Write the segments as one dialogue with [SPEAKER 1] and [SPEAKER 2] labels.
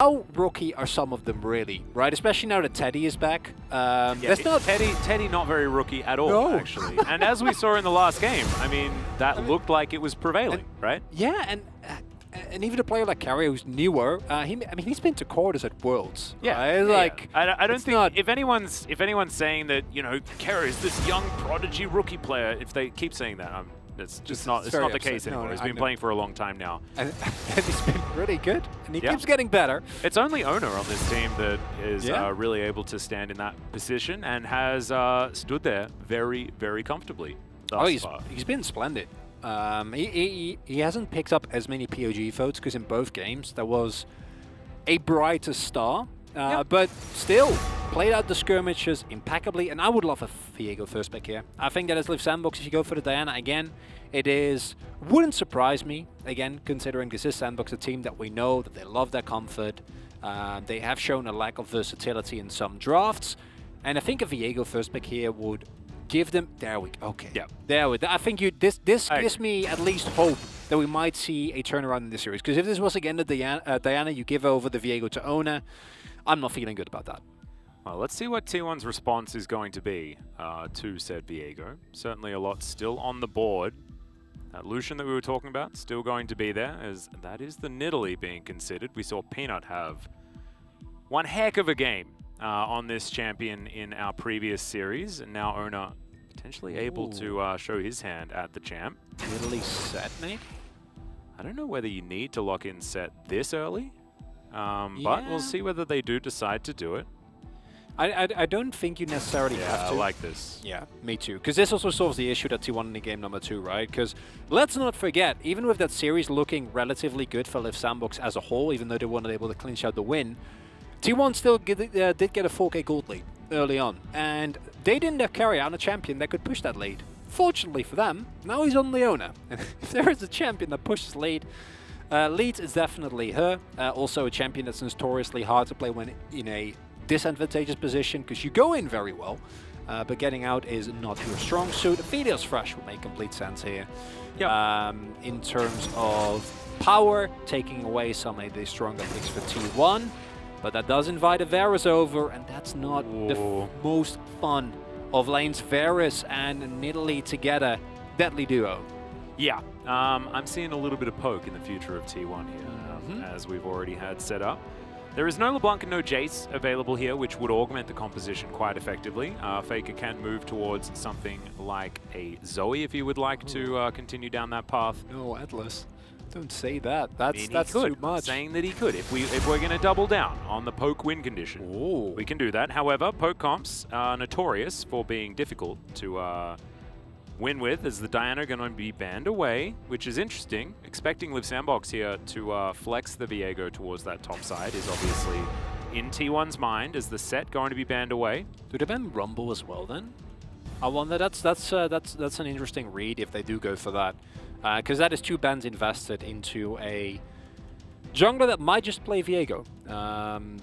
[SPEAKER 1] how rookie are some of them really, right? Especially now that Teddy is back.
[SPEAKER 2] Yeah,
[SPEAKER 1] that's not
[SPEAKER 2] Teddy not very rookie at all,
[SPEAKER 1] No.
[SPEAKER 2] actually. And as we saw in the last game, I mean, that looked like it was prevailing, right?
[SPEAKER 1] Yeah, and even a player like Carrier, who's newer, he's been to quarters at Worlds.
[SPEAKER 2] Yeah,
[SPEAKER 1] right? Like
[SPEAKER 2] I don't
[SPEAKER 1] it's
[SPEAKER 2] think
[SPEAKER 1] not-
[SPEAKER 2] if anyone's saying that Carrier is this young prodigy rookie player, if they keep saying that, it's just not. It's
[SPEAKER 1] very
[SPEAKER 2] not the
[SPEAKER 1] upset.
[SPEAKER 2] case
[SPEAKER 1] No,
[SPEAKER 2] anymore.
[SPEAKER 1] no,
[SPEAKER 2] He's
[SPEAKER 1] I
[SPEAKER 2] been
[SPEAKER 1] know.
[SPEAKER 2] playing for a long time now.
[SPEAKER 1] and he's been really good, and he
[SPEAKER 2] Yeah.
[SPEAKER 1] keeps getting better.
[SPEAKER 2] It's only Owner on this team that is
[SPEAKER 1] Yeah.
[SPEAKER 2] really able to stand in that position and has stood there very, very comfortably thus far.
[SPEAKER 1] He's been splendid. He hasn't picked up as many POG votes because in both games there was a brighter star, but still played out the skirmishes impeccably. And I would love a Viego first pick here. I think that as Liv Sandbox, if you go for the Diana again, wouldn't surprise me again, considering this is Sandbox, a team that we know that they love their comfort. They have shown a lack of versatility in some drafts, and I think a Viego first pick here would give them. There we go. Okay.
[SPEAKER 2] Yeah.
[SPEAKER 1] There we. I think this gives me at least hope that we might see a turnaround in this series. Because if this was again the Diana, you give over the Viego to Ona, I'm not feeling good about that.
[SPEAKER 2] Well, let's see what T1's response is going to be to said Viego. Certainly a lot still on the board. That Lucian that we were talking about, still going to be there, as that is the Nidalee being considered. We saw Peanut have one heck of a game on this champion in our previous series, and now Ona potentially able to show his hand at the champ.
[SPEAKER 1] Nidalee set, mate?
[SPEAKER 2] I don't know whether you need to lock in set this early, but we'll see whether they do decide to do it.
[SPEAKER 1] I don't think you necessarily have to.
[SPEAKER 2] I like this.
[SPEAKER 1] Yeah, me too. Because this also solves the issue that T1 in game number 2, right? Because let's not forget, even with that series looking relatively good for Liv Sandbox as a whole, even though they weren't able to clinch out the win, T1 still did get a 4K gold lead early on. And they didn't have Carrier on a champion that could push that lead. Fortunately for them, now he's on Leona. And if there is a champion that pushes leads, it's definitely her. Also a champion that's notoriously hard to play when in a disadvantageous position, because you go in very well, but getting out is not your strong suit. Fideos Fresh would make complete sense here.
[SPEAKER 2] Yep.
[SPEAKER 1] In terms of power, taking away some of the stronger picks for T1, but that does invite a Varus over, and that's not the most fun of lanes. Varus and Nidalee together, deadly duo.
[SPEAKER 2] Yeah, I'm seeing a little bit of poke in the future of T1 here, as we've already had set up. There is no LeBlanc and no Jace available here, which would augment the composition quite effectively. Faker can move towards something like a Zoe if he would like to continue down that path.
[SPEAKER 1] No, Atlas. Don't say that. That's
[SPEAKER 2] too
[SPEAKER 1] much.
[SPEAKER 2] Saying that he could. If we're going to double down on the poke win condition, we can do that. However, poke comps are notorious for being difficult to win with, as the Diana going to be banned away, which is interesting. Expecting Liv Sandbox here to flex the Viego towards that top side is obviously in T1's mind. Is the set going to be banned away?
[SPEAKER 1] Do they ban Rumble as well then? I wonder. That's an interesting read if they do go for that, because that is 2 bans invested into a jungler that might just play Viego.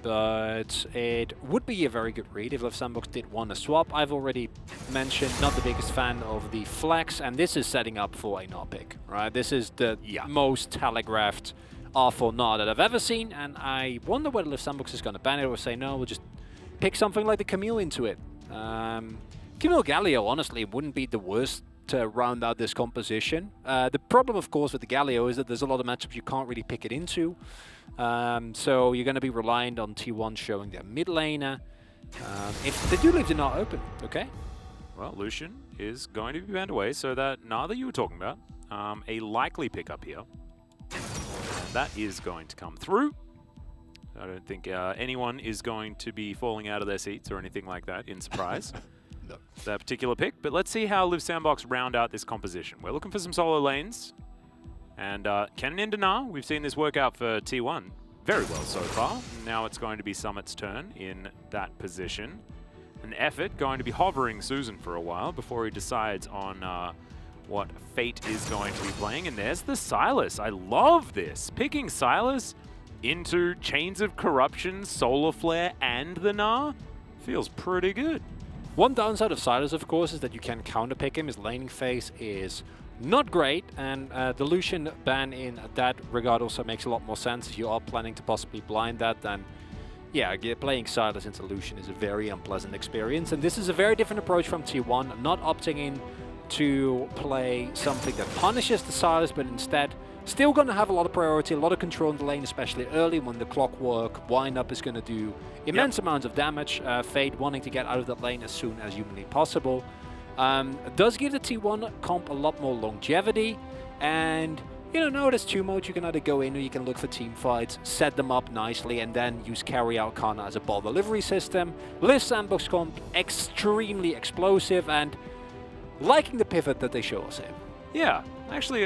[SPEAKER 1] But it would be a very good read if Liv Sandbox did want to swap. I've already mentioned, not the biggest fan of the flex, and this is setting up for a Gnar pick, right? This is the most telegraphed off or not that I've ever seen, and I wonder whether Liv Sandbox is going to ban it or say, no, we'll just pick something like the Camille into it. Camille Galio, honestly, wouldn't be the worst to round out this composition. The problem, of course, with the Galio is that there's a lot of matchups you can't really pick it into. So you're going to be reliant on T1 showing their mid laner. If they do leave the Gnar open, okay?
[SPEAKER 2] Well, Lucian is going to be banned away, so that Gnar that you were talking about, a likely pickup here. And that is going to come through. I don't think anyone is going to be falling out of their seats or anything like that in surprise.
[SPEAKER 1] No.
[SPEAKER 2] That particular pick, but let's see how Liv Sandbox round out this composition. We're looking for some solo lanes, and Cannon into Gnar. We've seen this work out for T1 very well so far. Now it's going to be Summit's turn in that position. An effort going to be hovering Susan for a while before he decides on what Fate is going to be playing, and there's the Silas. I love this. Picking Silas into Chains of Corruption, Solar Flare, and the Gnar feels pretty good.
[SPEAKER 1] One downside of Silas, of course, is that you can counterpick him. His laning phase is not great, and the Lucian ban in that regard also makes a lot more sense. If you are planning to possibly blind that, then yeah, playing Silas into Lucian is a very unpleasant experience, and this is a very different approach from T1, not opting in to play something that punishes the Silas, but instead still going to have a lot of priority, a lot of control in the lane, especially early when the clockwork wind-up is going to do immense amounts of damage. Fade wanting to get out of that lane as soon as humanly possible. Does give the T1 comp a lot more longevity, and you know, now there's 2 modes. You can either go in or you can look for team fights, set them up nicely, and then use carry out Kana as a ball delivery system. Liv Sandbox comp, extremely explosive, and liking the pivot that they show us here.
[SPEAKER 2] Yeah, actually,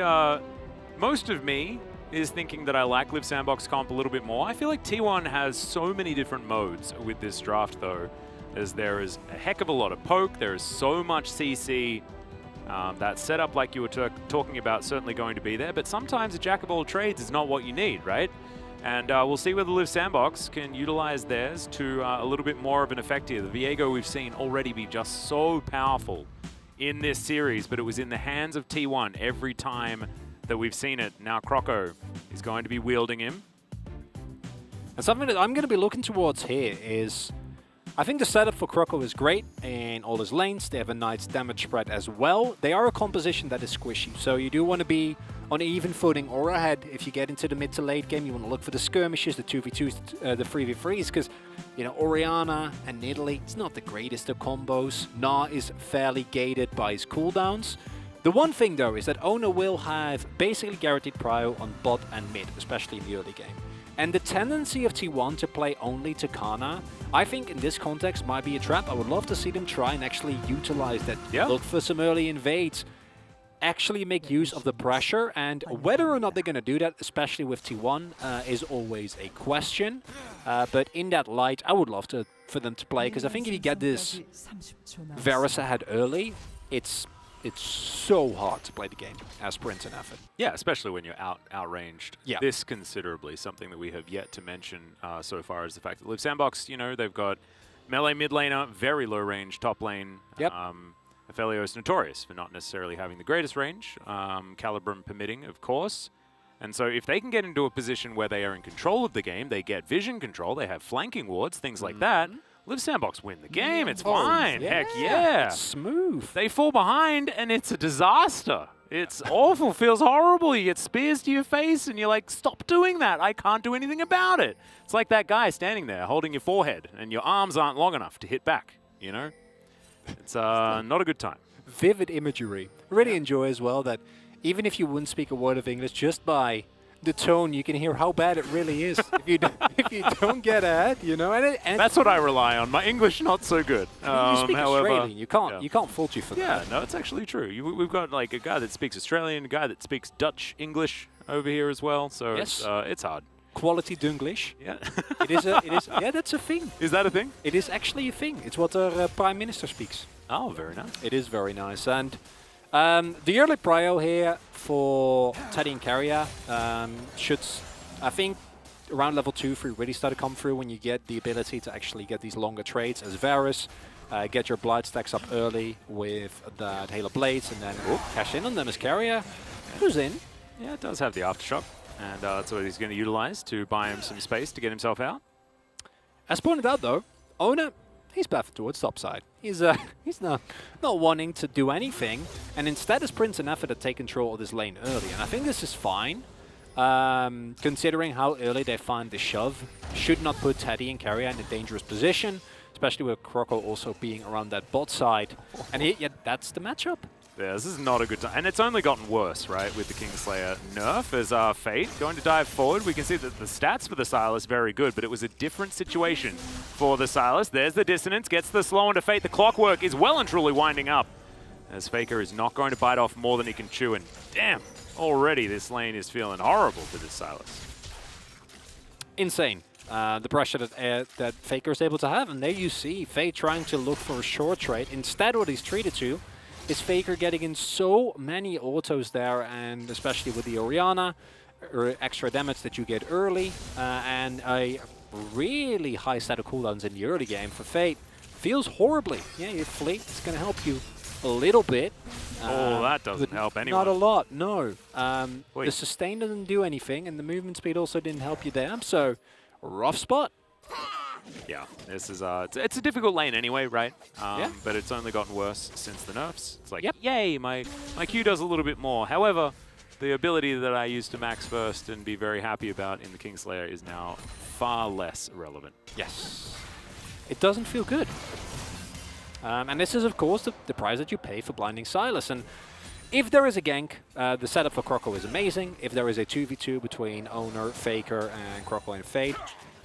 [SPEAKER 2] most of me is thinking that I like Liv Sandbox comp a little bit more. I feel like T1 has so many different modes with this draft, though, as there is a heck of a lot of poke, there is so much CC. That setup, like you were talking about, certainly going to be there, but sometimes a jack of all trades is not what you need, right? And we'll see whether Liv Sandbox can utilize theirs to a little bit more of an effect here. The Viego we've seen already be just so powerful in this series, but it was in the hands of T1 every time that we've seen it. Now Croco is going to be wielding him.
[SPEAKER 1] And something that I'm going to be looking towards here is, I think the setup for Croco is great in all his lanes. They have a nice damage spread as well. They are a composition that is squishy, so you do want to be on even footing or ahead. If you get into the mid to late game, you want to look for the skirmishes, the 2v2s, the 3v3s, because, you know, Orianna and Nidalee, it's not the greatest of combos. Na is fairly gated by his cooldowns. The one thing, though, is that Ona will have basically guaranteed prio on bot and mid, especially in the early game. And the tendency of T1 to play only to Kana, I think in this context might be a trap. I would love to see them try and actually utilize that.
[SPEAKER 2] Yeah.
[SPEAKER 1] Look for some early invades, actually make use of the pressure, and whether or not they're going to do that, especially with T1, is always a question. But in that light, I would love for them to play, because I think if you get this Varus ahead early, it's so hard to play the game as sprint and effort.
[SPEAKER 2] Yeah, especially when you're outranged
[SPEAKER 1] Yeah.
[SPEAKER 2] this considerably. Something that we have yet to mention so far is the fact that Liv Sandbox, you know, they've got melee mid laner, very low range top lane.
[SPEAKER 1] Yep.
[SPEAKER 2] Aphelios notorious for not necessarily having the greatest range, Calibrum permitting, of course. And so if they can get into a position where they are in control of the game, they get vision control, they have flanking wards, things like that, Liv Sandbox win the game, it's fine,
[SPEAKER 1] yeah.
[SPEAKER 2] heck yeah.
[SPEAKER 1] It's smooth.
[SPEAKER 2] They fall behind and it's a disaster. It's awful, feels horrible. You get spears to your face and you're like, stop doing that. I can't do anything about it. It's like that guy standing there holding your forehead and your arms aren't long enough to hit back, you know? It's not a good time.
[SPEAKER 1] Vivid imagery. Really enjoy as well that even if you wouldn't speak a word of English, just by the tone, you can hear how bad it really is. if you don't get ahead, you know. And
[SPEAKER 2] that's what I rely on. My English not so good.
[SPEAKER 1] You speak
[SPEAKER 2] however,
[SPEAKER 1] Australian. You can't fault you for that.
[SPEAKER 2] Yeah, no, it's actually true. We've got like a guy that speaks Australian, a guy that speaks Dutch English over here as well. So
[SPEAKER 1] yes.
[SPEAKER 2] It's hard.
[SPEAKER 1] Quality Dunglish.
[SPEAKER 2] Yeah.
[SPEAKER 1] it is. Yeah, that's a thing.
[SPEAKER 2] Is that a thing?
[SPEAKER 1] It is actually a thing. It's what our Prime Minister speaks.
[SPEAKER 2] Oh, very nice.
[SPEAKER 1] It is very nice. And the early prio here for Teddy and Carrier should, I think, around level 2, 3 really start to come through when you get the ability to actually get these longer trades as Varus, get your Blight stacks up early with that Halo Blades, and then cash in on them as Carrier. Who's in?
[SPEAKER 2] Yeah, it does have the Aftershock, and that's what he's going to utilize to buy him some space to get himself out.
[SPEAKER 1] As pointed out, though, Ona, he's pathing towards topside. He's not wanting to do anything, and instead is Prince and Effort to take control of this lane early. And I think this is fine, considering how early they find the shove. Should not put Teddy and Carrier in a dangerous position, especially with Croco also being around that bot side. And yeah, that's the matchup.
[SPEAKER 2] Yeah, this is not a good time. And it's only gotten worse, right, with the Kingslayer nerf as Fate going to dive forward. We can see that the stats for the Sylas very good, but it was a different situation for the Sylas. There's the dissonance, gets the slow into Fate. The clockwork is well and truly winding up, as Faker is not going to bite off more than he can chew. And damn, already this lane is feeling horrible for this Sylas.
[SPEAKER 1] Insane. The pressure that Faker is able to have. And there you see Fate trying to look for a short trade. Instead, what he's treated to is Faker getting in so many autos there, and especially with the Orianna, extra damage that you get early, and a really high set of cooldowns in the early game for Fate. Feels horribly. Yeah, your fleet is going to help you a little bit.
[SPEAKER 2] Oh, that doesn't help anyone.
[SPEAKER 1] Not a lot, no.
[SPEAKER 2] Wait.
[SPEAKER 1] The sustain doesn't do anything, and the movement speed also didn't help you there. So, rough spot.
[SPEAKER 2] Yeah, this is it's a difficult lane anyway, right?
[SPEAKER 1] Yeah.
[SPEAKER 2] But it's only gotten worse since the nerfs. It's like,
[SPEAKER 1] Yep.
[SPEAKER 2] yay, my Q does a little bit more. However, the ability that I used to max first and be very happy about in the Kingslayer is now far less relevant.
[SPEAKER 1] Yes. It doesn't feel good. And this is, of course, the price that you pay for Blinding Silas. And if there is a gank, the setup for Croco is amazing. If there is a 2v2 between Owner, Faker, and Croco and Fade,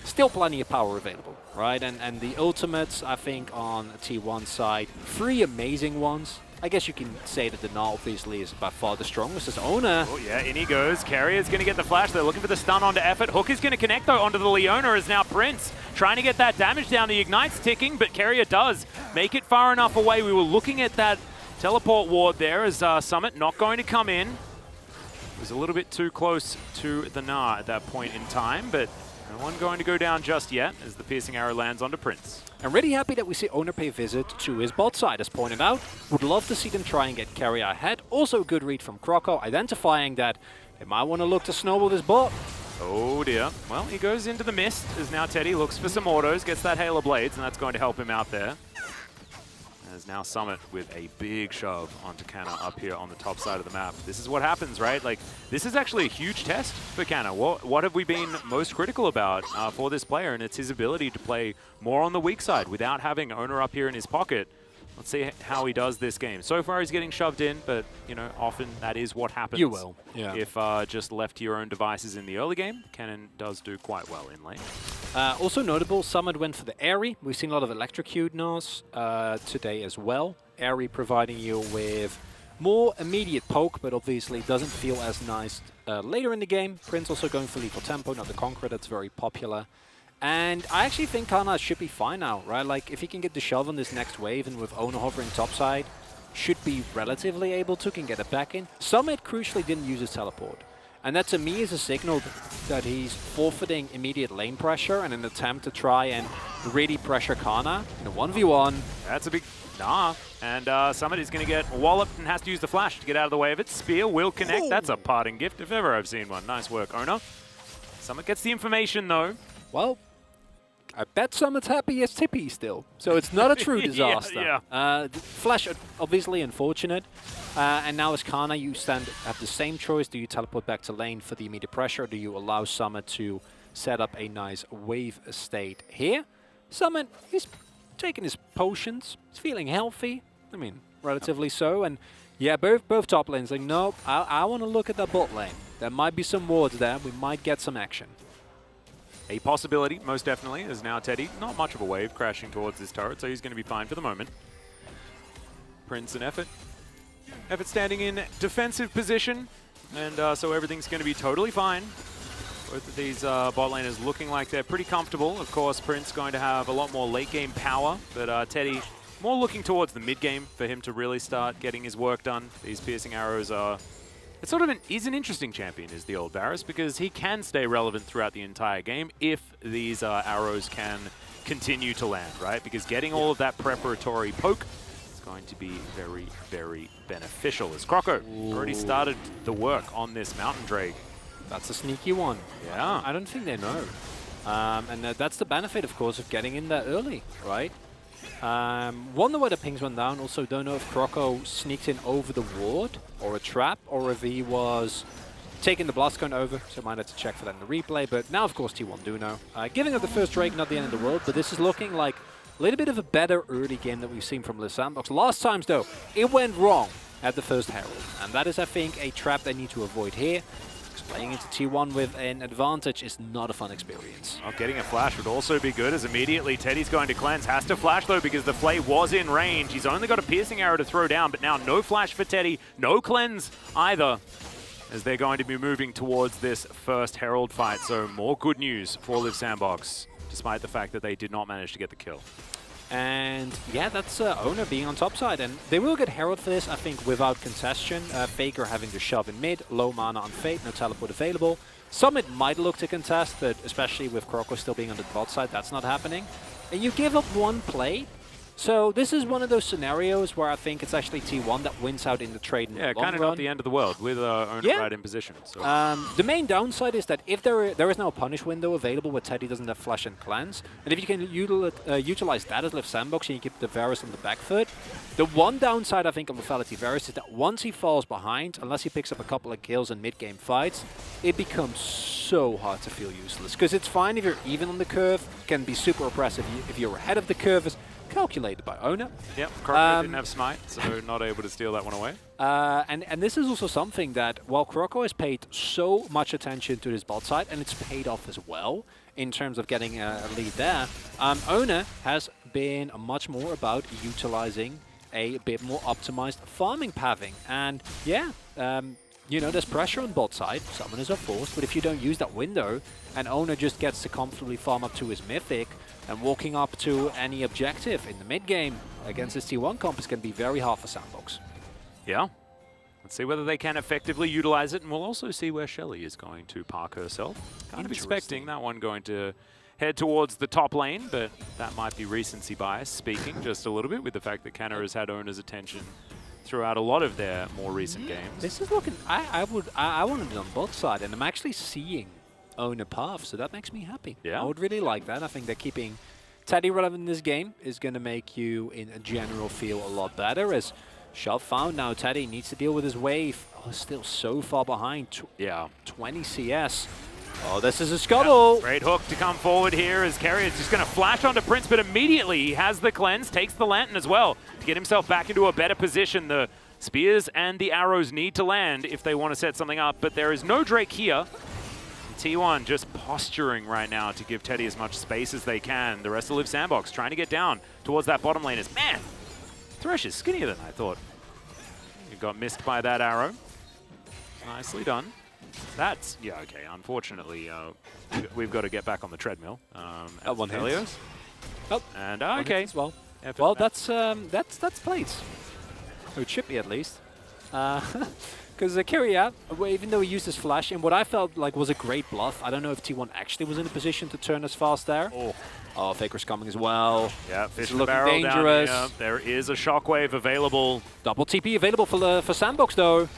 [SPEAKER 1] still plenty of power available, right? And the ultimates, I think, on T1 side, 3 amazing ones. I guess you can say that the Gnar obviously is by far the strongest as Owner.
[SPEAKER 2] Oh yeah, in he goes. Carrier's going to get the flash. They're looking for the stun onto Effort. Hook is going to connect though onto the Leona as now Prince trying to get that damage down. The Ignite's ticking, but Carrier does make it far enough away. We were looking at that teleport ward there as Summit not going to come in. It was a little bit too close to the Gnar at that point in time, but no one going to go down just yet as the piercing arrow lands onto Prince.
[SPEAKER 1] I'm really happy that we see Owner pay visit to his bot side, as pointed out. Would love to see them try and get Carrier ahead. Also a good read from Croco, identifying that they might want to look to snowball this bot.
[SPEAKER 2] Oh dear. Well, he goes into the mist as now Teddy looks for some autos, gets that Hail of Blades, and that's going to help him out there. As now Summit with a big shove onto Canna up here on the top side of the map. This is what happens, right? Like, this is actually a huge test for Canna. What have we been most critical about for this player? And it's his ability to play more on the weak side without having Owner up here in his pocket. Let's see how he does this game. So far, he's getting shoved in, but, you know, often that is what happens.
[SPEAKER 1] You will, yeah.
[SPEAKER 2] If just left to your own devices in the early game, Cannon does do quite well in lane.
[SPEAKER 1] Also notable, Summit went for the Airy. We've seen a lot of electrocute Gnars today as well. Airy providing you with more immediate poke, but obviously doesn't feel as nice later in the game. Prince also going for lethal tempo, not the Conqueror, that's very popular. And I actually think Kana should be fine now, right? Like, if he can get the shove on this next wave and with Owner hovering topside, should be relatively able to, can get it back in. Summit crucially didn't use his teleport. And that to me is a signal that he's forfeiting immediate lane pressure in an attempt to try and really pressure Kana in a 1v1.
[SPEAKER 2] That's a big nah. And Summit is going to get walloped and has to use the flash to get out of the way of it. Spear will connect.
[SPEAKER 1] Ooh.
[SPEAKER 2] That's a parting gift if ever I've seen one. Nice work, Owner. Summit gets the information though.
[SPEAKER 1] Well, I bet Summit's happy as Tippy still. So it's not a true disaster.
[SPEAKER 2] Yeah.
[SPEAKER 1] Flash, obviously unfortunate. And now as Kana, you have the same choice. Do you teleport back to lane for the immediate pressure, or do you allow Summit to set up a nice wave state here? Summit, he's taking his potions. He's feeling healthy. I mean, relatively so. And yeah, both top lanes like, no, I want to look at that bot lane. There might be some wards there. We might get some action.
[SPEAKER 2] A possibility, most definitely, is now Teddy. Not much of a wave crashing towards this turret, so he's going to be fine for the moment. Prince and Effort. Effort standing in defensive position, and so everything's going to be totally fine. Both of these bot laners looking like they're pretty comfortable. Of course, Prince going to have a lot more late game power, but Teddy more looking towards the mid game for him to really start getting his work done. These piercing arrows are... It's sort of is an interesting champion, is the old Varus, because he can stay relevant throughout the entire game if these arrows can continue to land, right? Because getting all of that preparatory poke is going to be very, very beneficial. As Croco already started the work on this Mountain Drake.
[SPEAKER 1] That's a sneaky one.
[SPEAKER 2] Yeah.
[SPEAKER 1] I don't think they know. And that's the benefit, of course, of getting in there early, right? Wonder why the pings went down. Also don't know if Croco sneaked in over the ward or a trap, or if he was taking the blast cone over, so might have to check for that in the replay. But now, of course, T1 do know. Giving up the first Drake, not the end of the world, but this is looking like a little bit of a better early game that we've seen from Liv Sandbox. Last times, though, it went wrong at the first Herald. And that is, I think, a trap they need to avoid here. Playing into T1 with an advantage is not a fun experience.
[SPEAKER 2] Oh, getting a flash would also be good, as immediately Teddy's going to cleanse. Has to flash, though, because the Flay was in range. He's only got a piercing arrow to throw down, but now no flash for Teddy, no cleanse either, as they're going to be moving towards this first Herald fight. So more good news for Liv Sandbox, despite the fact that they did not manage to get the kill.
[SPEAKER 1] And yeah, that's Owner being on top side. And they will get Herald for this, I think, without contestation. Faker having to shove in mid, low mana on Fate, no teleport available. Summit might look to contest, but especially with Croco still being on the bot side, that's not happening. And you give up one play, So this is one of those scenarios where I think it's actually T1 that wins out in the trade in the long
[SPEAKER 2] kind of
[SPEAKER 1] run.
[SPEAKER 2] not the end of the world with owner right in position. So.
[SPEAKER 1] The main downside is that if there is now a punish window available where Teddy doesn't have flash and cleanse, and if you can utilize that as Liv Sandbox and you keep the Varus on the back foot, the one downside I think of Lethality Varus is that once he falls behind, unless he picks up a couple of kills in mid-game fights, it becomes so hard to feel useless. Because it's fine if you're even on the curve, can be super oppressive if you're ahead of the curve, is calculated by owner.
[SPEAKER 2] Yep, Croco didn't have smite, so not able to steal that one away.
[SPEAKER 1] And this is also something that, while Croco has paid so much attention to his bot side, and it's paid off as well in terms of getting a lead there, owner has been much more about utilizing a bit more optimized farming pathing. And yeah, you know, there's pressure on bot side, summoners are forced, but if you don't use that window, and owner just gets to comfortably farm up to his mythic, and walking up to any objective in the mid-game against this T1 comp is going to be very hard for Sandbox.
[SPEAKER 2] Yeah. Let's see whether they can effectively utilize it, and we'll also see where Shelly is going to park herself. Kind of expecting that one going to head towards the top lane, but that might be recency bias speaking just a little bit with the fact that Canna has had owner's attention throughout a lot of their more recent games.
[SPEAKER 1] This is looking... I wanted it on both sides, and I'm actually seeing owner path, so that makes me happy.
[SPEAKER 2] Yeah.
[SPEAKER 1] I would really like that. I think that keeping Teddy relevant in this game is going to make you, in a general, feel a lot better. As Shove found now, Teddy needs to deal with his wave. Oh, still so far behind. 20 CS. Oh, this is a scuttle.
[SPEAKER 2] Yep. Great hook to come forward here as Carrier is just going to flash onto Prince, but immediately he has the cleanse, takes the lantern as well to get himself back into a better position. The spears and the arrows need to land if they want to set something up, but there is no Drake here. T1 just posturing right now to give Teddy as much space as they can. The rest of Liv Sandbox trying to get down towards that bottom lane. Man, Thresh is skinnier than I thought. He got missed by that arrow. Nicely done. That's, yeah, okay, unfortunately, we've got to get back on the treadmill.
[SPEAKER 1] At one
[SPEAKER 2] Helios.
[SPEAKER 1] Oh,
[SPEAKER 2] and okay.
[SPEAKER 1] As well. Well, that's plates. Or chippy at least. Because Kyria, even though he used his flash in what I felt like was a great bluff, I don't know if T1 actually was in a position to turn as fast there. Oh, Faker's coming as well.
[SPEAKER 2] Yeah, fish
[SPEAKER 1] looking
[SPEAKER 2] barrel
[SPEAKER 1] dangerous.
[SPEAKER 2] Down here. There is a shockwave available.
[SPEAKER 1] Double TP available for Sandbox though.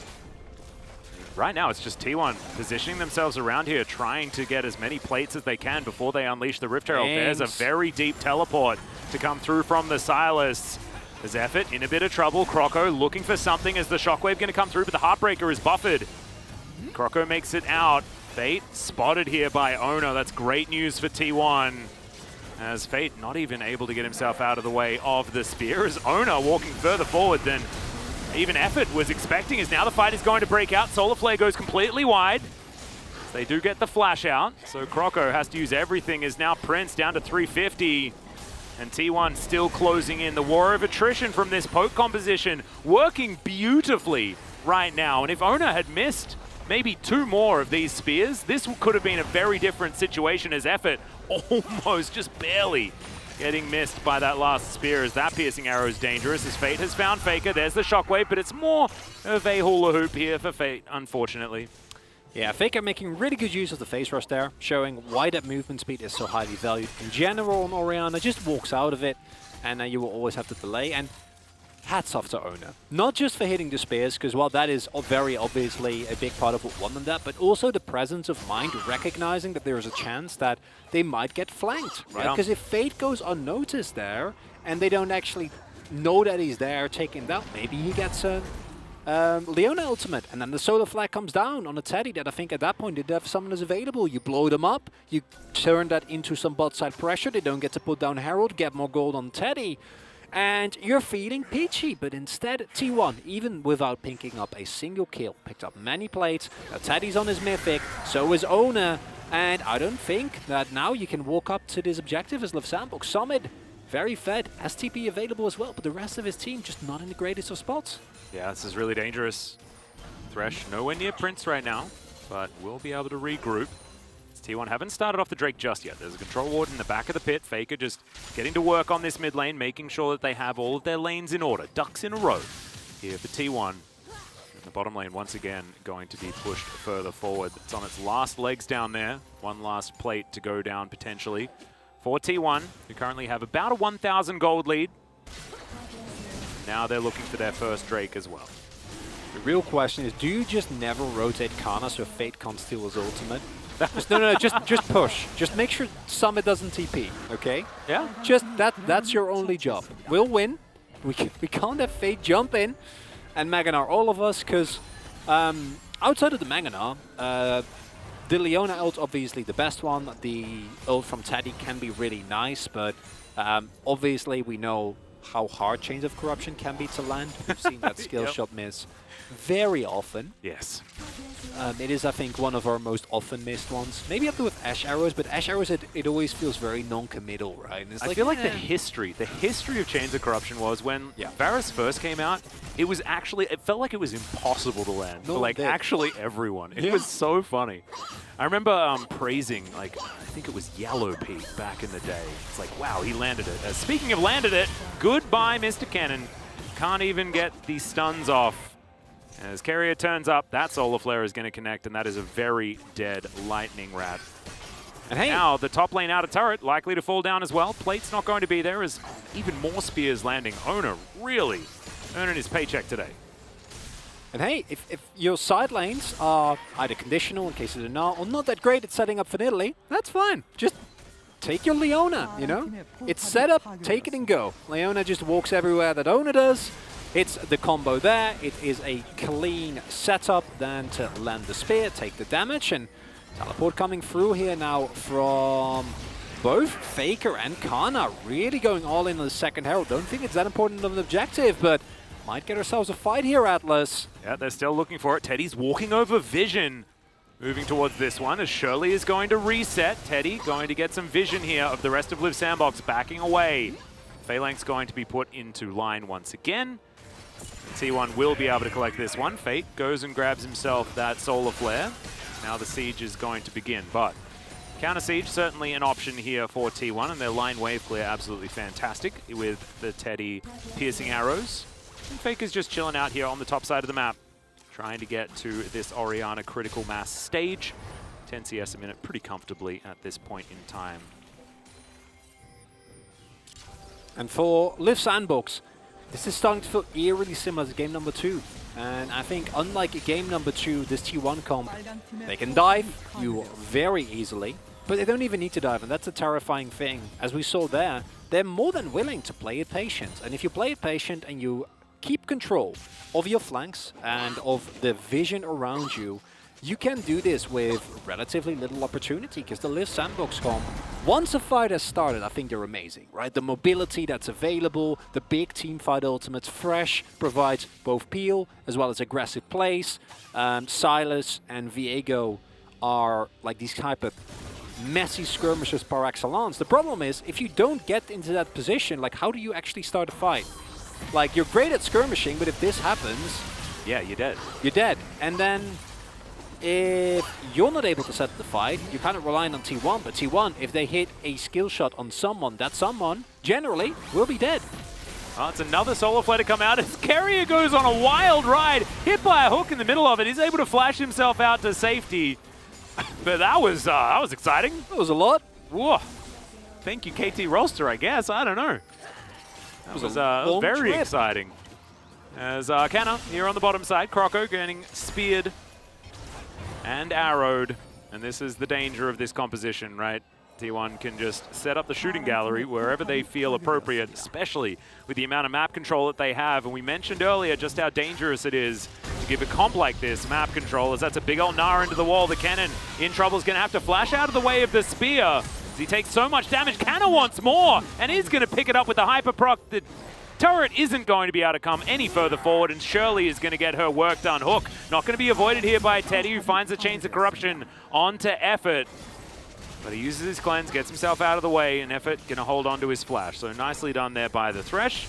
[SPEAKER 2] Right now, it's just T1 positioning themselves around here, trying to get as many plates as they can before they unleash the Rift Herald. There's a very deep teleport to come through from the Silas. There's Effort in a bit of trouble. Croco looking for something. Is the Shockwave going to come through? But the Heartbreaker is buffered. Croco makes it out. Fate spotted here by Ono. That's great news for T1. As Fate not even able to get himself out of the way of the spear. As Ono walking further forward than even Effort was expecting. As now the fight is going to break out. Solar Flare goes completely wide. They do get the flash out. So Croco has to use everything. Is now Prince down to 350. And T1 still closing in. The war of attrition from this poke composition working beautifully right now. And if Ona had missed maybe 2 more of these spears, this could have been a very different situation as Effort almost just barely getting missed by that last spear as that piercing arrow is dangerous as Fate has found Faker. There's the shockwave, but it's more of a hula hoop here for Fate, unfortunately.
[SPEAKER 1] Yeah, Faker making really good use of the face rush there, showing why that movement speed is so highly valued. In general, on Orianna just walks out of it, and you will always have the delay. And hats off to Ona. Not just for hitting the spears, because while that is very obviously a big part of what won them that, but also the presence of mind, recognizing that there is a chance that they might get flanked. Because if Fate goes unnoticed there, and they don't actually know that he's there, taking down, maybe he gets a Leona ultimate, and then the solar flag comes down on a Teddy that I think at that point did have summoners available. You blow them up, you turn that into some bot side pressure, they don't get to put down Herald, get more gold on Teddy, and you're feeling peachy. But instead, T1, even without picking up a single kill, picked up many plates. Now Teddy's on his mythic, so is Ona, and I don't think that now you can walk up to this objective as Liv Sandbox. Summit, very fed, STP available as well, but the rest of his team just not in the greatest of spots.
[SPEAKER 2] Yeah, this is really dangerous. Thresh nowhere near Prince right now, but we'll be able to regroup. T1 haven't started off the Drake just yet. There's a control ward in the back of the pit. Faker just getting to work on this mid lane, making sure that they have all of their lanes in order. Ducks in a row here for T1. And the bottom lane, once again, going to be pushed further forward. It's on its last legs down there. One last plate to go down potentially for T1, who currently have about a 1,000 gold lead. now they're looking for their first Drake as well.
[SPEAKER 1] The real question is, do you just never rotate Kana so Fate can't steal his ultimate? No, just push. Just make sure Summit doesn't TP, okay?
[SPEAKER 2] Yeah.
[SPEAKER 1] Just that's your only job. We'll win. We can't have Fate jump in and Maganar all of us, because outside of the Maganar, the Leona ult obviously the best one. The ult from Teddy can be really nice, but obviously we know how hard Chains of Corruption can be to land. We've seen that skill shot miss very often.
[SPEAKER 2] Yes.
[SPEAKER 1] It is, I think, one of our most often missed ones. Maybe up to with Ash Arrows, but Ash Arrows, it always feels very non-committal, right? And it's
[SPEAKER 2] I feel like the history of Chains of Corruption was when Varus first came out, it felt like it was impossible to land for like actually everyone. It was so funny. I remember praising, like, I think it was Yellow Pete back in the day. It's like, wow, he landed it. Speaking of landed it, goodbye, Mr. Cannon. Can't even get the stuns off. As Carrier turns up, that Solar Flare is going to connect, and that is a very dead Lightning Rat. And hey, now the top lane out of turret, likely to fall down as well. Plate's not going to be there as even more spears landing. Owner really earning his paycheck today.
[SPEAKER 1] And hey, if your side lanes are either conditional in case of the null or not that great at setting up for Italy, that's fine. Just take your Leona, you know? It's set up, take it and go. Leona just walks everywhere that Owner does. It's the combo there. It is a clean setup then to land the spear, take the damage, and teleport coming through here now from both Faker and Kana. Really going all in on the second Herald. Don't think it's that important of an objective, but might get ourselves a fight here, Atlas.
[SPEAKER 2] Yeah, they're still looking for it. Teddy's walking over Vision. Moving towards this one as Shirley is going to reset. Teddy going to get some vision here of the rest of Liv Sandbox backing away. Phalanx going to be put into line once again. T1 will be able to collect this one. Fate goes and grabs himself that Solar Flare. Now the siege is going to begin, but counter siege certainly an option here for T1, and their line wave clear absolutely fantastic with the Teddy piercing arrows. And Faker's just chilling out here on the top side of the map, trying to get to this Orianna critical mass stage. 10 CS a minute pretty comfortably at this point in time.
[SPEAKER 1] And for Liv Sandbox, this is starting to feel eerily similar to game number 2. And I think unlike game number 2, this T1 comp, they can dive you very easily, but they don't even need to dive, and that's a terrifying thing. As we saw there, they're more than willing to play it patient. And if you play it patient and you keep control of your flanks and of the vision around you, you can do this with relatively little opportunity, because the Liv Sandbox comp, once a fight has started, I think they're amazing, right? The mobility that's available, the big team fight ultimates, fresh, provides both peel as well as aggressive plays. Silas and Viego are like these type of messy skirmishers par excellence. The problem is, if you don't get into that position, like, how do you actually start a fight? Like, you're great at skirmishing, but if this happens,
[SPEAKER 2] yeah, you're dead.
[SPEAKER 1] You're dead. And then if you're not able to set the fight, you're kind of relying on T1, but T1, if they hit a skill shot on someone, that someone generally will be dead.
[SPEAKER 2] Oh, it's another Solar Flare to come out as Carrier goes on a wild ride, hit by a hook in the middle of it. He's able to flash himself out to safety. But that was exciting.
[SPEAKER 1] That was a lot.
[SPEAKER 2] Whoa. Thank you, KT Roster, I guess. I don't know. That was very exciting. As Canna here on the bottom side, Croco getting speared and arrowed. And this is the danger of this composition, right? T1 can just set up the shooting gallery wherever they feel appropriate, especially with the amount of map control that they have. And we mentioned earlier just how dangerous it is to give a comp like this map control, as that's a big old Nara into the wall. The cannon in trouble is going to have to flash out of the way of the spear. As he takes so much damage, Canna wants more, and he's going to pick it up with the hyper proc. The turret isn't going to be able to come any further forward, and Shirley is going to get her work done. Hook not going to be avoided here by Teddy, who finds the Chains of Corruption onto Effort. But he uses his cleanse, gets himself out of the way, and Effort going to hold on to his flash. So nicely done there by the Thresh.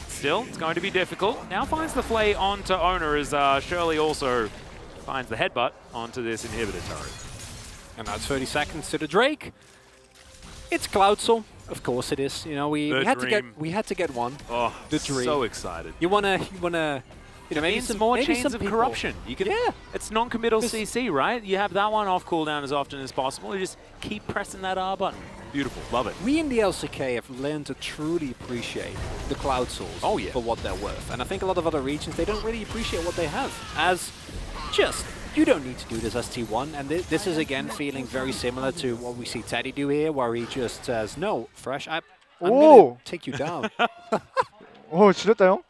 [SPEAKER 2] Still, it's going to be difficult. Now finds the flay onto Owner, as Shirley also finds the headbutt onto this inhibitor turret.
[SPEAKER 1] And that's 30 seconds to the Drake. It's Cloudsoul. Of course it is. You know, we had to get one.
[SPEAKER 2] Oh,
[SPEAKER 1] the dream.
[SPEAKER 2] So excited.
[SPEAKER 1] You wanna you know, maybe some
[SPEAKER 2] more
[SPEAKER 1] maybe
[SPEAKER 2] Chains of Corruption. You can,
[SPEAKER 1] yeah.
[SPEAKER 2] It's non-committal CC, right? You have that one off cooldown as often as possible. You just keep pressing that R button. Beautiful. Love it.
[SPEAKER 1] We in the LCK have learned to truly appreciate the Cloud Souls for what they're worth. And I think a lot of other regions, they don't really appreciate what they have. As just, you don't need to do this as T1. And this is, again, feeling very similar to what we see Teddy do here, where he just says, no, Fresh, I'm going to take you down.
[SPEAKER 3] 오, 지렸다 형.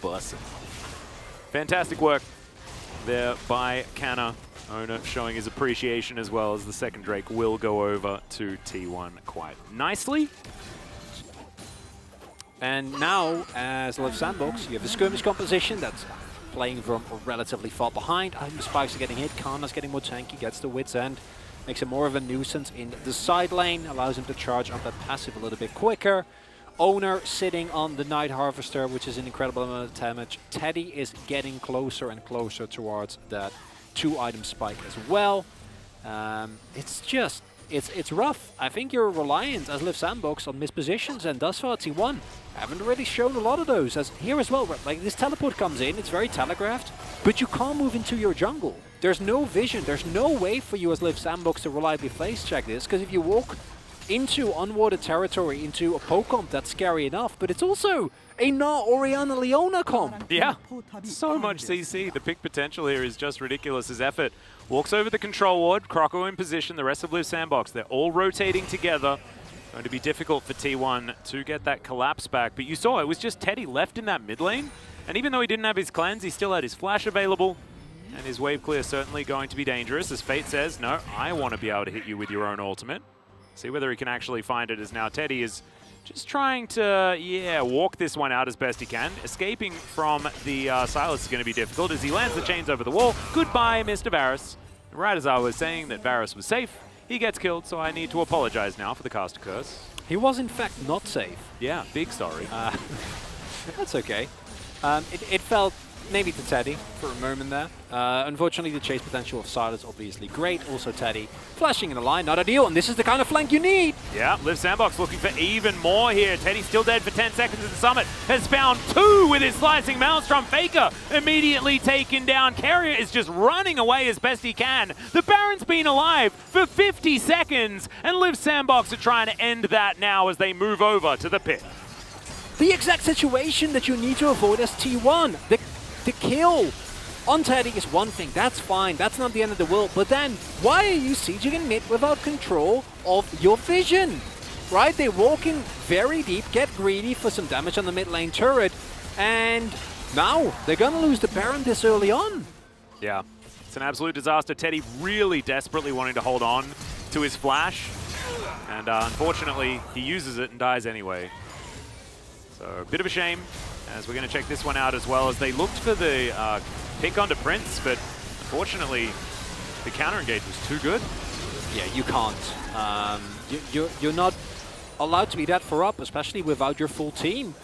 [SPEAKER 2] Bussin'. Fantastic work there by Canna. Owner showing his appreciation as well as the second Drake will go over to T1 quite nicely.
[SPEAKER 1] And now, as Live Sandbox, you have the skirmish composition that's playing from relatively far behind. The spikes are getting hit, Kana's getting more tanky, gets the wit's end, makes it more of a nuisance in the side lane, allows him to charge up that passive a little bit quicker. Owner sitting on the Night Harvester, which is an incredible amount of damage. Teddy is getting closer and closer towards that 2-item spike as well. It's rough. I think you're reliant as Live Sandbox on mispositions, and thus far T1 haven't really shown a lot of those. As here as well, like this teleport comes in, it's very telegraphed, but you can't move into your jungle. There's no vision, there's no way for you as Live Sandbox to reliably place check this, because if you walk into unwarded territory, into a poke comp, that's scary enough, but it's also a not Orianna Leona comp.
[SPEAKER 2] Yeah, so much CC. The pick potential here is just ridiculous. His effort walks over the control ward, Croco in position, the rest of Live Sandbox. They're all rotating together. Going to be difficult for T1 to get that collapse back, but you saw it was just Teddy left in that mid lane, and even though he didn't have his cleanse, he still had his flash available, and his wave clear certainly going to be dangerous, as Fate says, no, I want to be able to hit you with your own ultimate. See whether he can actually find it, as now Teddy is just trying to, walk this one out as best he can. Escaping from the Sylas is going to be difficult as he lands the chains over the wall. Goodbye, Mr. Varus. Right as I was saying that Varus was safe, he gets killed, so I need to apologize now for the caster curse.
[SPEAKER 1] He was in fact not safe.
[SPEAKER 2] Yeah, big sorry.
[SPEAKER 1] That's okay. It felt maybe to Teddy for a moment there. Unfortunately, the chase potential of Sylas obviously great. Also Teddy flashing in the line, not ideal, and this is the kind of flank you need.
[SPEAKER 2] Yeah, Live Sandbox looking for even more here. Teddy's still dead for 10 seconds at the summit. Has found 2 with his slicing Maelstrom. Faker immediately taken down. Carrier is just running away as best he can. The Baron's been alive for 50 seconds, and Live Sandbox are trying to end that now as they move over to the pit.
[SPEAKER 1] The exact situation that you need to avoid as T1. The kill on Teddy is one thing, that's fine, that's not the end of the world, but then why are you sieging in mid without control of your vision? Right, they walk in very deep, get greedy for some damage on the mid lane turret, and now they're gonna lose the Baron this early on.
[SPEAKER 2] Yeah, it's an absolute disaster. Teddy really desperately wanting to hold on to his flash, and unfortunately he uses it and dies anyway. So a bit of a shame, as we're going to check this one out as well, as they looked for the pick onto Prince, but unfortunately the counter engage was too good.
[SPEAKER 1] Yeah, you can't. You're not allowed to be that far up, especially without your full team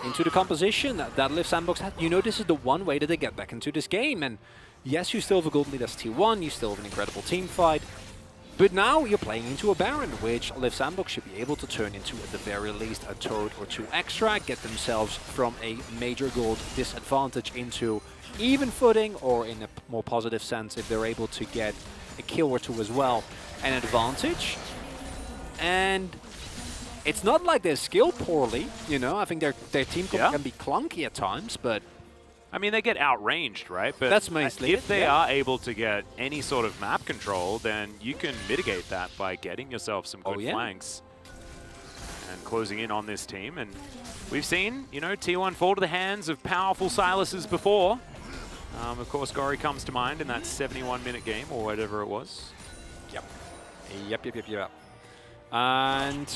[SPEAKER 1] into the composition that Live Sandbox had. You know, this is the one way that they get back into this game, and yes, you still have a golden lead as T1, you still have an incredible team fight, but now you're playing into a Baron, which Live Sandbox should be able to turn into, at the very least, a turret or 2 extra, get themselves from a major gold disadvantage into even footing, or in a more positive sense, if they're able to get a kill or 2 as well, an advantage. And it's not like they're skilled poorly, you know, I think their team can be clunky at times, but
[SPEAKER 2] I mean, they get outranged, right? But
[SPEAKER 1] that's mostly
[SPEAKER 2] if they are able to get any sort of map control, then you can mitigate that by getting yourself some good flanks and closing in on this team. And we've seen, you know, T1 fall to the hands of powerful Sylases before. Of course, Gory comes to mind in that 71-minute game or whatever it was.
[SPEAKER 1] Yep. And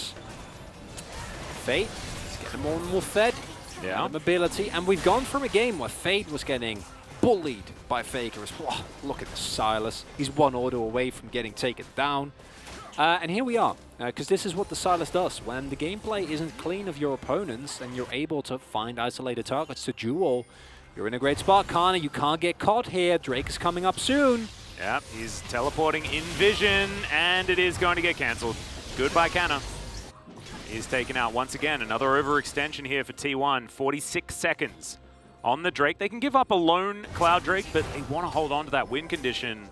[SPEAKER 1] Fate is getting more and more fed.
[SPEAKER 2] Yeah.
[SPEAKER 1] Mobility, and we've gone from a game where Fate was getting bullied by Faker. Oh, look at the Sylas. He's 1 auto away from getting taken down. And here we are, because this is what the Sylas does. When the gameplay isn't clean of your opponents and you're able to find isolated targets to duel, you're in a great spot. Kana, you can't get caught here. Drake is coming up soon.
[SPEAKER 2] Yeah, he's teleporting in vision, and it is going to get cancelled. Goodbye, Kana. He's taken out once again. Another overextension here for T1. 46 seconds on the Drake. They can give up a lone Cloud Drake, but they want to hold on to that win condition.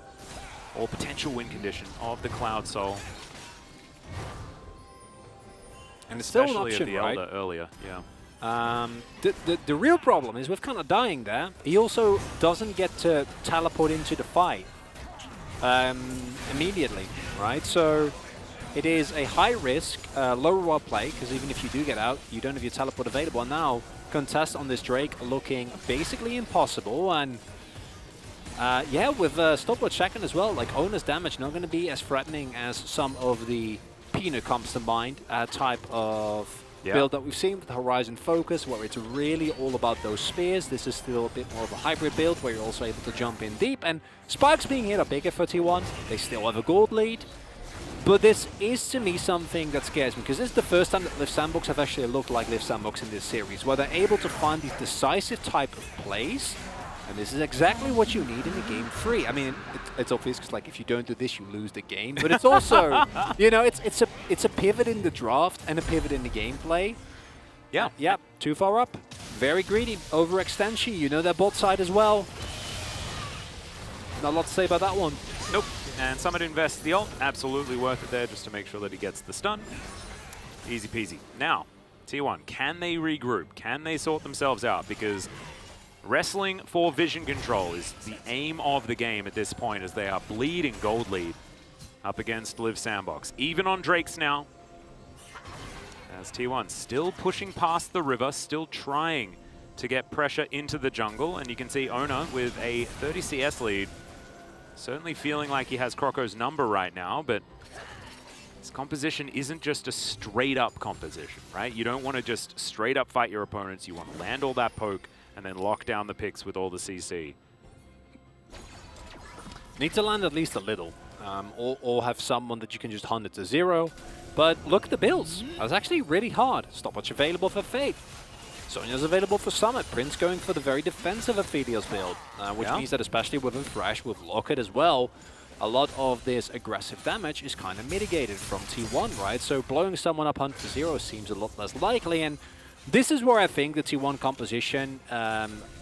[SPEAKER 2] or potential win condition of the Cloud Soul.
[SPEAKER 1] And it's still an
[SPEAKER 2] Especially
[SPEAKER 1] option,
[SPEAKER 2] of the
[SPEAKER 1] right?
[SPEAKER 2] Elder earlier, yeah.
[SPEAKER 1] The real problem is with kind of dying there, he also doesn't get to teleport into the fight immediately, right? So it is a high risk, low reward play, because even if you do get out, you don't have your teleport available. And now, contest on this Drake looking basically impossible. And yeah, with stopwatch second as well, like owner's damage not going to be as threatening as some of the Pino comes to mind type of build that we've seen with the Horizon Focus, where it's really all about those spears. This is still a bit more of a hybrid build where you're also able to jump in deep. And spikes being hit are bigger for T1. They still have a gold lead. But this is, to me, something that scares me, because this is the first time that Liv Sandbox have actually looked like Liv Sandbox in this series, where they're able to find these decisive type of plays. And this is exactly what you need in the game 3. I mean, it's obvious because, like, if you don't do this, you lose the game. But it's also, you know, it's a pivot in the draft and a pivot in the gameplay.
[SPEAKER 2] Yeah.
[SPEAKER 1] Yeah, too far up. Very greedy. Overextension. You know their bot side as well. Not a lot to say about that one.
[SPEAKER 2] Nope. And Summit invests the ult. Absolutely worth it there just to make sure that he gets the stun. Easy peasy. Now, T1, can they regroup? Can they sort themselves out? Because wrestling for vision control is the aim of the game at this point, as they are bleeding gold lead up against Liv Sandbox. Even on Drakes now. As T1 still pushing past the river, still trying to get pressure into the jungle. And you can see Ona with a 30 CS lead. Certainly feeling like he has Croco's number right now, but this composition isn't just a straight-up composition, right? You don't want to just straight-up fight your opponents. You want to land all that poke and then lock down the picks with all the CC.
[SPEAKER 1] Need to land at least a little, or have someone that you can just hunt it to 0. But look at the builds. That's actually really hard. Stopwatch available for Fate. Sonya's available for Summit. Prince going for the very defensive Aphelios build, which means that especially with Thresh, with Locket as well, a lot of this aggressive damage is kind of mitigated from T1, right? So blowing someone up 100 to 0 seems a lot less likely, and this is where I think the T1 composition,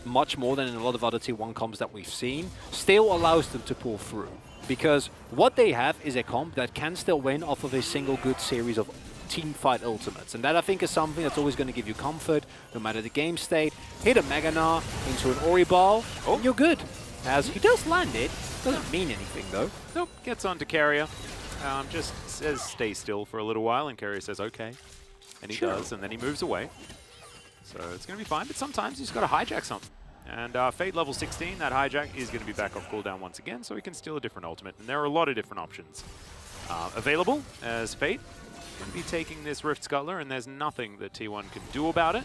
[SPEAKER 1] much more than in a lot of other T1 comps that we've seen, still allows them to pull through. Because what they have is a comp that can still win off of a single good series of team fight ultimates. And that, I think, is something that's always going to give you comfort, no matter the game state. Hit a Mega Gnar into an Ori ball, and you're good. As he does land it, doesn't mean anything, though.
[SPEAKER 2] Nope, gets on to Carrier. Just says stay still for a little while, and Carrier says okay. And he does, and then he moves away. So it's going to be fine, but sometimes you just got to hijack something. And Fate level 16, that hijack is going to be back off cooldown once again, so he can steal a different ultimate. And there are a lot of different options available, as Fate going to be taking this Rift Scuttler, and there's nothing that T1 can do about it.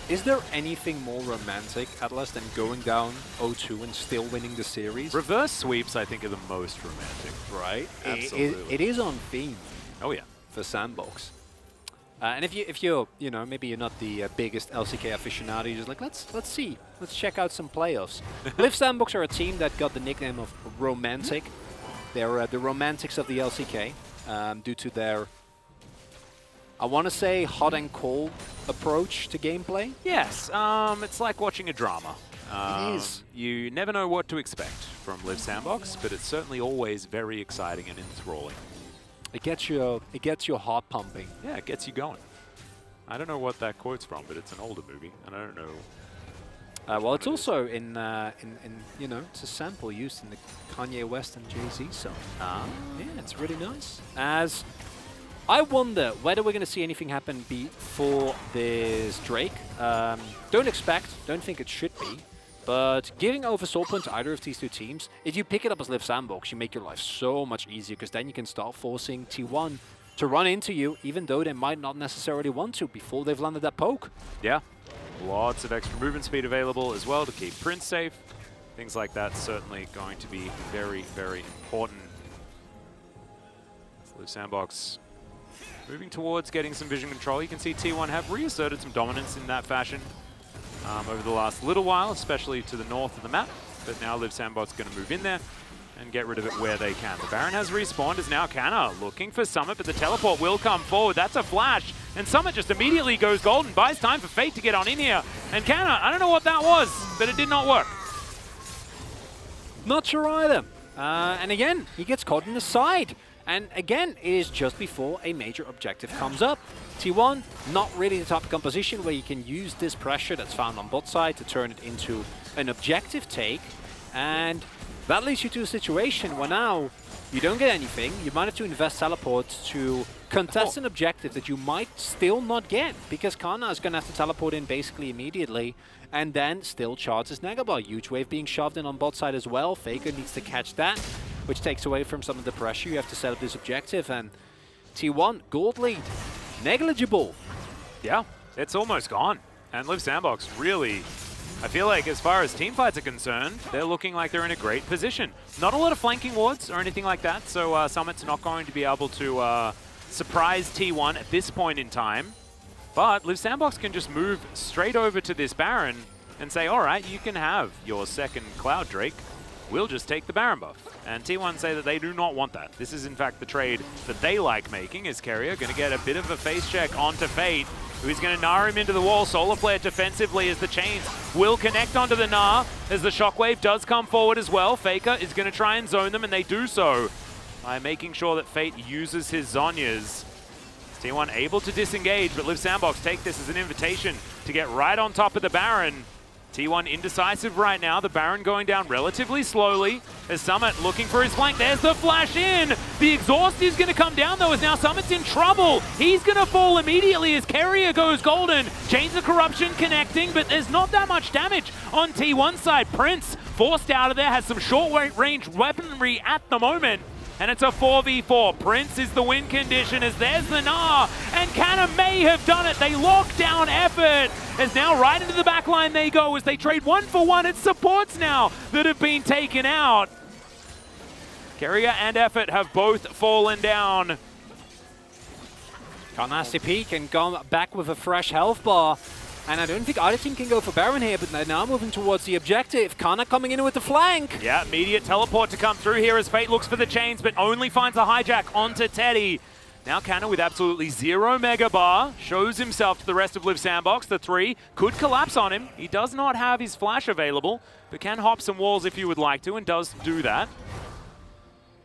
[SPEAKER 1] Is there anything more romantic, Atlas, than going down 0-2 and still winning the series?
[SPEAKER 2] Reverse sweeps, I think, are the most romantic.
[SPEAKER 1] Right?
[SPEAKER 2] Absolutely.
[SPEAKER 1] It is on theme.
[SPEAKER 2] Oh, yeah.
[SPEAKER 1] For Sandbox. And if you're, you know, maybe you're not the biggest LCK aficionado, you're just like, let's see. Let's check out some playoffs. Liv Sandbox are a team that got the nickname of Romantic. They're the Romantics of the LCK. Due to their, I want to say, hot and cold approach to gameplay.
[SPEAKER 2] Yes, it's like watching a drama.
[SPEAKER 1] It is.
[SPEAKER 2] You never know what to expect from Liv Sandbox, but it's certainly always very exciting and enthralling.
[SPEAKER 1] It gets your heart pumping.
[SPEAKER 2] Yeah, it gets you going. I don't know what that quote's from, but it's an older movie, and I don't know.
[SPEAKER 1] Well, it's also in you know, it's a sample used in the Kanye West and Jay-Z song. Yeah, it's really nice. As I wonder whether we're going to see anything happen before this Drake. Don't think it should be. But giving over Soul Point to either of these two teams, if you pick it up as Liv Sandbox, you make your life so much easier, because then you can start forcing T1 to run into you, even though they might not necessarily want to before they've landed that poke.
[SPEAKER 2] Yeah. Lots of extra movement speed available as well to keep Prince safe. Things like that certainly going to be very, very important. Liv Sandbox moving towards getting some vision control. You can see T1 have reasserted some dominance in that fashion over the last little while, especially to the north of the map. But now Liv Sandbox going to move in there and get rid of it where they can. The Baron has respawned, as now Canna looking for Summit, but the teleport will come forward. That's a flash, and Summit just immediately goes golden, buys time for Fate to get on in here. And Canna, I don't know what that was, but it did not work.
[SPEAKER 1] Not sure either. And again, he gets caught in the side. And again, it is just before a major objective comes up. T1, not really the type of composition where you can use this pressure that's found on bot side to turn it into an objective take. And that leads you to a situation where now you don't get anything. You might have to invest teleports to contest an objective that you might still not get, because Kana is going to have to teleport in basically immediately and then still charge his Negabar. Huge wave being shoved in on bot side as well. Faker needs to catch that, which takes away from some of the pressure. You have to set up this objective, and T1, gold lead, negligible.
[SPEAKER 2] Yeah, it's almost gone. And Liv Sandbox really, I feel like as far as team fights are concerned, they're looking like they're in a great position. Not a lot of flanking wards or anything like that, so Summit's not going to be able to surprise T1 at this point in time. But Liv Sandbox can just move straight over to this Baron and say, all right, you can have your second Cloud Drake. We'll just take the Baron buff. And T1 say that they do not want that. This is in fact the trade that they like making, as Carrier going to get a bit of a face check onto Fate, who's going to gnar him into the wall. Solar Flare defensively as the chains will connect onto the gnar, as the Shockwave does come forward as well. Faker is going to try and zone them, and they do so by making sure that Fate uses his Zhonyas. T1 able to disengage, but Liv Sandbox take this as an invitation to get right on top of the Baron. T1 indecisive right now, the Baron going down relatively slowly as Summit looking for his flank. There's the flash in! The exhaust is going to come down though, as now Summit's in trouble. He's going to fall immediately as Carrier goes golden. Chains of Corruption connecting, but there's not that much damage on T1's side. Prince forced out of there, has some short-range weaponry at the moment. And it's a 4v4. Prince is the win condition, as there's the gnar, and Canna may have done it. They lock down Effort, as now right into the back line they go as they trade 1-for-1. It's supports now that have been taken out. Carrier and Effort have both fallen down.
[SPEAKER 1] Got a nasty peek and gone back with a fresh health bar. And I don't think either team can go for Baron here, but they're now moving towards the objective. Kana coming in with the flank.
[SPEAKER 2] Yeah, immediate teleport to come through here as Fate looks for the chains, but only finds a hijack onto Teddy. Now Kana with absolutely zero Mega Bar shows himself to the rest of Liv Sandbox. The 3 could collapse on him. He does not have his flash available, but can hop some walls if you would like to, and does do that.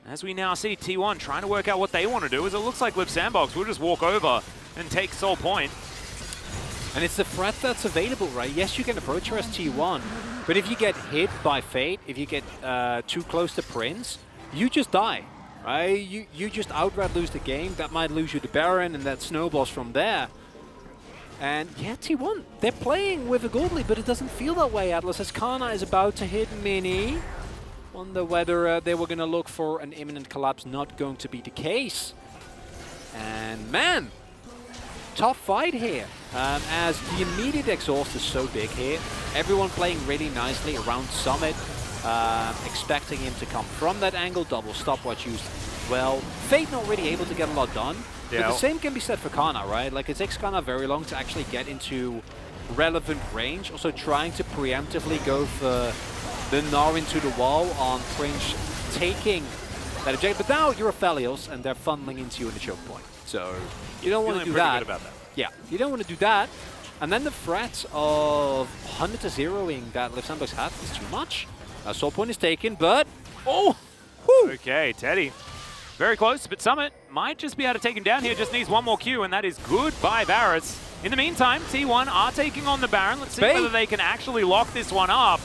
[SPEAKER 2] As we now see T1 trying to work out what they want to do, as it looks like Liv Sandbox will just walk over and take Soul Point.
[SPEAKER 1] And it's the threat that's available, right? Yes, you can approach her as T1, but if you get hit by Fate, if you get too close to Prince, you just die, right? You just outright lose the game. That might lose you the Baron, and that snowballs from there. And yeah, T1, they're playing with a gold lead, but it doesn't feel that way, Atlas, as Kana is about to hit Mini. Wonder whether they were going to look for an imminent collapse. Not going to be the case. And man, tough fight here, as the immediate exhaust is so big here. Everyone playing really nicely around Summit, expecting him to come from that angle. Double stopwatch used well. Fate not really able to get a lot done, but the same can be said for Kana, right? Like, it takes Kana very long to actually get into relevant range. Also trying to preemptively go for the gnar into the wall on Prince taking that objective. But now you're a Phalios, and they're funneling into you in the choke point. So you don't want to do that.
[SPEAKER 2] Good about that.
[SPEAKER 1] Yeah, you don't want to do that. And then the threat of 100 to 0ing that Liv Sandbox has is too much. Soul Point is taken, but oh! Whew.
[SPEAKER 2] Okay, Teddy. Very close, but Summit might just be able to take him down here. Just needs one more Q, and that is good by Varus. In the meantime, T1 are taking on the Baron. Let's see whether they can actually lock this one up.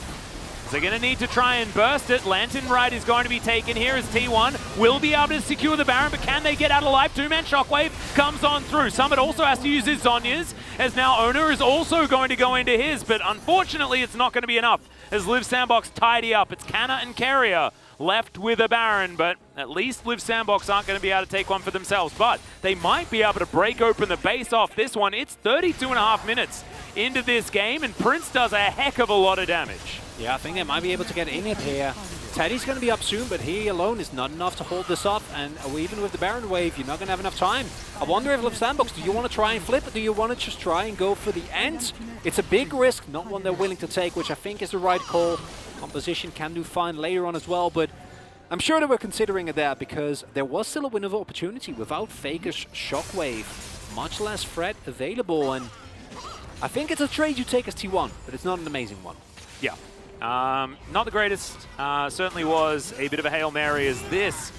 [SPEAKER 2] They're going to need to try and burst it. Lantern Ride is going to be taken here as T1 will be able to secure the Baron, but can they get out alive? Two-man Shockwave comes on through. Summit also has to use his Zhonyas, as now Owner is also going to go into his, but unfortunately it's not going to be enough as Liv Sandbox tidy up. It's Canna and Carrier left with a Baron, but at least Liv Sandbox aren't going to be able to take one for themselves, but they might be able to break open the base off this one. It's 32.5 minutes into this game, and Prince does a heck of a lot of damage.
[SPEAKER 1] Yeah, I think they might be able to get in it here. Teddy's going to be up soon, but he alone is not enough to hold this up, and even with the Baron wave, you're not going to have enough time. I wonder if Liv Sandbox, do you want to try and flip, or do you want to just try and go for the end? It's a big risk, not one they're willing to take, which I think is the right call. Composition can do fine later on as well, but I'm sure they were considering it there, because there was still a window of opportunity without Faker's Shockwave. Much less threat available, and I think it's a trade you take as T1, but it's not an amazing one.
[SPEAKER 2] Yeah. Not the greatest. Certainly was a bit of a Hail Mary as this.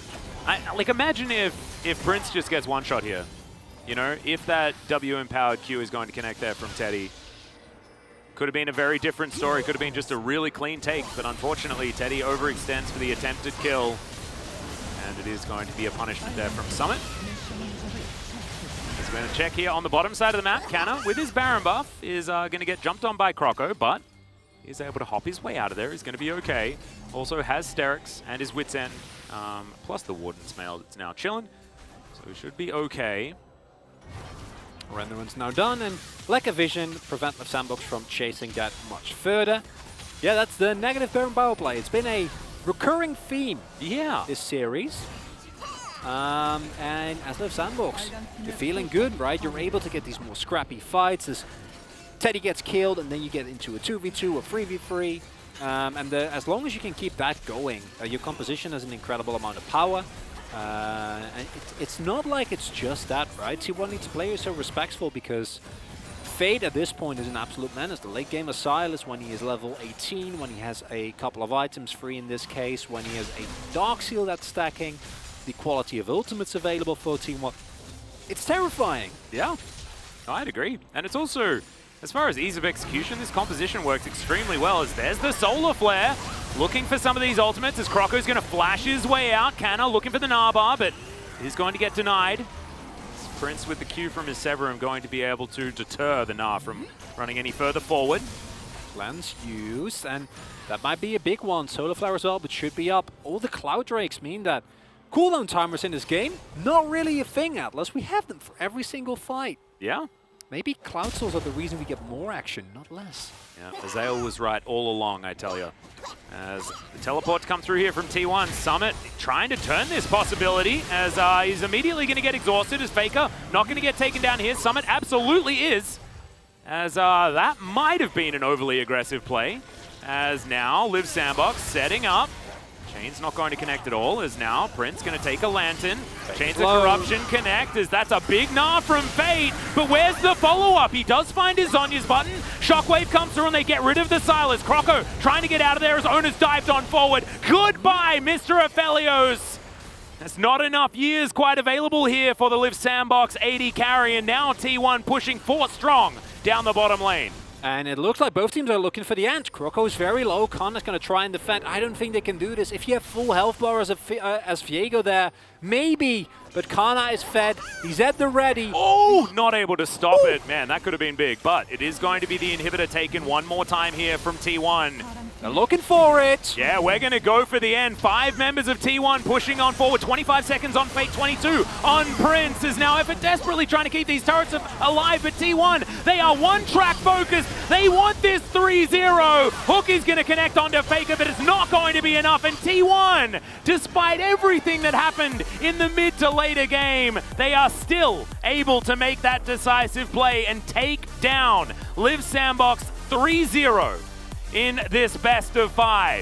[SPEAKER 2] Like, imagine if Prince just gets one shot here. You know, if that W-empowered Q is going to connect there from Teddy. Could have been a very different story. Could have been just a really clean take. But unfortunately, Teddy overextends for the attempted kill. And it is going to be a punishment there from Summit. He's going to check here on the bottom side of the map. Canna, with his Baron buff, is going to get jumped on by Croco, but he's able to hop his way out of there. He's going to be okay. Also has Sterix and his Wit's End, plus the Warden's Mail that's now chilling. So he should be okay.
[SPEAKER 1] Renderman's now done, and lack of vision prevent the Sandbox from chasing that much further. Yeah, that's the negative Baron power play. It's been a recurring theme this series. And as Liv Sandbox, you're feeling good, right? You're able to get these more scrappy fights as Teddy gets killed, and then you get into a 2v2 or 3v3. And as long as you can keep that going, your composition has an incredible amount of power. And it's not like it's just that, right? T1 needs to play so respectful because Fade at this point is an absolute menace. The late game of Silas, when he is level 18, when he has a couple of items free in this case, when he has a Dark Seal that's stacking, the quality of ultimates available for T1. It's terrifying.
[SPEAKER 2] Yeah, I'd agree. And it's also, as far as ease of execution, this composition works extremely well as there's the Solar Flare. Looking for some of these ultimates as Croco's going to flash his way out. Canna looking for the Narbar, but he's going to get denied. Prince with the Q from his Severum going to be able to deter the Gnar from running any further forward.
[SPEAKER 1] Lens used, and that might be a big one. Solar Flare as well, but should be up. All the Cloud Drakes mean that cooldown timers in this game, not really a thing, Atlas. We have them for every single fight.
[SPEAKER 2] Yeah.
[SPEAKER 1] Maybe Cloud Souls are the reason we get more action, not less.
[SPEAKER 2] Yeah, Azael was right all along, I tell you. As the teleport to come through here from T1, Summit trying to turn this possibility as he's immediately going to get exhausted as Faker not going to get taken down here. Summit absolutely is, as that might have been an overly aggressive play. As now Liv Sandbox setting up. Chain's not going to connect at all, as now Prince going to take a Lantern. Chains of Corruption connect, as that's a big Gnar from Fate. But where's the follow-up? He does find his Zonya's button. Shockwave comes through and they get rid of the Silas. Croco trying to get out of there as Owners dived on forward. Goodbye, Mr. Aphelios. There's not enough years quite available here for the Liv Sandbox AD carry, and now T1 pushing 4 strong down the bottom lane.
[SPEAKER 1] And it looks like both teams are looking for the Ant. Croco's very low. Kanna's going to try and defend. I don't think they can do this. If you have full health bar as Viego there, maybe. But Kanna is fed. He's at the ready.
[SPEAKER 2] Oh, not able to stop it. Man, that could have been big. But it is going to be the inhibitor taken one more time here from T1.
[SPEAKER 1] They're looking for it.
[SPEAKER 2] Yeah, we're going to go for the end. 5 members of T1 pushing on forward. 25 seconds on Fate, 22 on Prince. Is now Effort desperately trying to keep these turrets alive, but T1, they are one-track focused. They want this 3-0. Hookie's going to connect onto Faker, but it's not going to be enough. And T1, despite everything that happened in the mid to later game, they are still able to make that decisive play and take down Liv Sandbox 3-0. in this best of 5.